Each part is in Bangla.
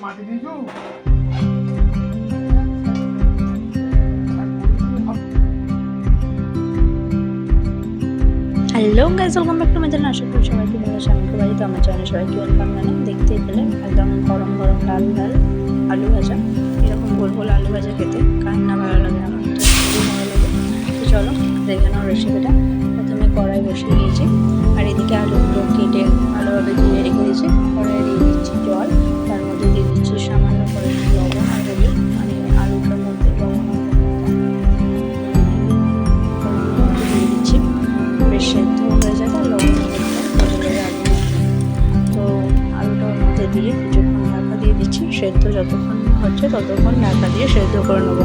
মাটি দিয়েছো। Hello guys, welcome back to my channel. আশা করি সবাই ভালো আছেন। আমাকে বাড়িতে আমার চ্যানেলে সবাইকে ওয়েলকাম জানাই। দেখতেই পেলে একদম গরম গরম লাল লাল আলু ভাজা। এরকম গোল গোল আলু ভাজা খেতে কার না ভালো লাগে, আমার তো খুবই ভালো লাগে। তো চলো দেখে নাও রেসিপিটা। প্রথমে কড়াই বসিয়ে দিয়েছি, আর এদিকে আলুগুলো কেটে ভালোভাবে ধুয়ে রেখে দিয়েছি। কড়াই দিয়ে দিচ্ছি জল, তার মধ্যে দিয়ে দিচ্ছি সামান্য করে লবণ আর হলুদ। মানে আলুটার মধ্যে লবণ দিয়ে দিচ্ছি, বেশ সেদ্ধ হয়ে যাবে। লবণ তো আলুটার মধ্যে দিয়ে কিছুক্ষণ ঢাকা দিয়ে দিচ্ছি। সেদ্ধ যতক্ষণ হচ্ছে ততক্ষণ ঢাকা দিয়ে সেদ্ধ করে নেবো।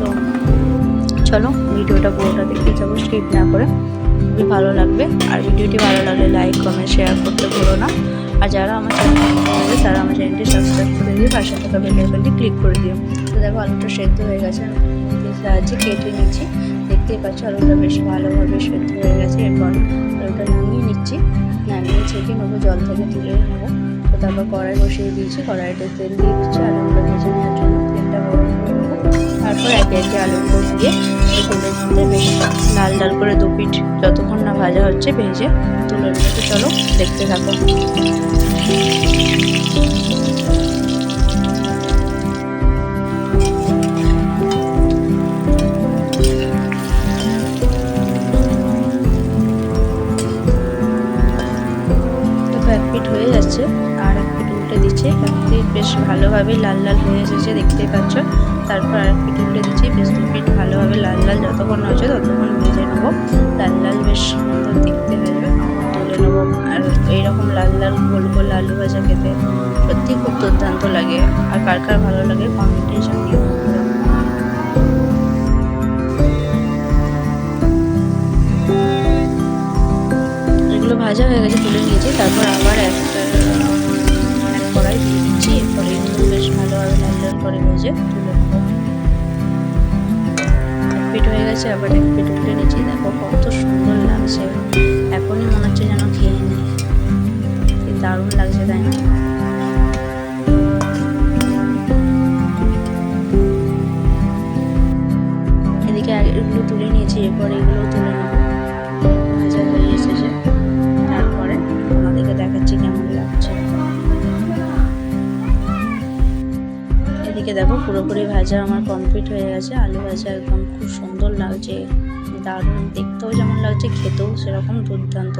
তো চলো ভিডিওটা পুরোটা দেখতে যাবো, স্কিপ না করে। খুবই ভালো লাগবে। আর ভিডিওটি ভালো লাগলে লাইক কমেন্ট শেয়ার করতে ভুলো না। আর যারা আমার চ্যানেল হবে তারা আমার চ্যানেলটি সাবস্ক্রাইব করে দিয়ে পাশে থাকা বেল আইকনটি ক্লিক করে দিও। তো দেখো আলুটা সেদ্ধ হয়ে গেছে, আমি সাহায্যে কেটে নিচ্ছি। দেখতেই পাচ্ছ আলুটা বেশ ভালোভাবে সেদ্ধ হয়ে গেছে। এরপর আলুটা নামিয়ে নিচ্ছি, নামিয়ে ছেঁকে নেবো, জল থেকে তুলে নেবো। তো তারপর কড়াই বসিয়ে দিয়েছি, কড়াইতে তেল দিয়ে দিচ্ছি আলুগুলো ভেজে নেওয়ার জন্য। তেলটা গরম করে নেবো, তারপর একে একে আলুগুলো দিয়ে এই তেলের মধ্যে বেশ লাল লাল করে দু পিঠ যতক্ষণ না ভাজা হচ্ছে ভেজে তুলে নেবো। তো চলো দেখতে থাকো। এক পিঠ হয়ে যাচ্ছে আর এক পিঠ উল্টে দিচ্ছি। এক পিঠ বেশ ভালোভাবে লাল লাল হয়ে এসেছে, দেখতেই পাচ্ছ। তারপর আর এক পিঠ উল্টে দিচ্ছি, বেশ দু পিঠ ভালোভাবে লাল লাল যতক্ষণ হচ্ছে ততক্ষণ ভেজে নেবো। লাল লাল বেশ সুন্দর দেখতে হয়ে যাবে, তুলে নেবো। আর এইরকম লাল লাল গোল গোল আলু ভাজা খেতে সত্যি খুব দুর্দান্ত লাগে। আর কার কার ভালো লাগে কমেন্টে জানিও। এগুলো ভাজা হয়ে গেছে, তুলে নিয়েছি। তারপর আবার এক কড়াই দিয়ে দিচ্ছি। এরপরে এগুলো বেশ ভালোভাবে লাল লাল করে ভেজে তুলে নেবো। এক পিঠ হয়ে গেছে, আবার এক পিঠ উল্টে নিচ্ছি। দেখো কত সুন্দর লাগছে, এখনই মনে হচ্ছে যেন খেয়ে নিই। কি দারুণ লাগছে, তাই না? এদিকে এগুলো তুলে নিয়েছি, এরপর এগুলো তুলে নেবো। ভাজা হয়ে এসেছে, তারপরে আমাদেরকে দেখাচ্ছি কেমন লাগছে। এদিকে দেখো পুরোপুরি ভাজা আমার কমপ্লিট হয়ে গেছে। আলু ভাজা একদম খুব সুন্দর লাগছে, দারুণ দেখতেও যেমন লাগছে খেতেও সেরকম দুর্দান্ত।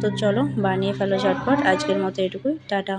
তো চলো বানিয়ে ফেলো ঝটপট। আজকের মতো এটুকুই, টাটা।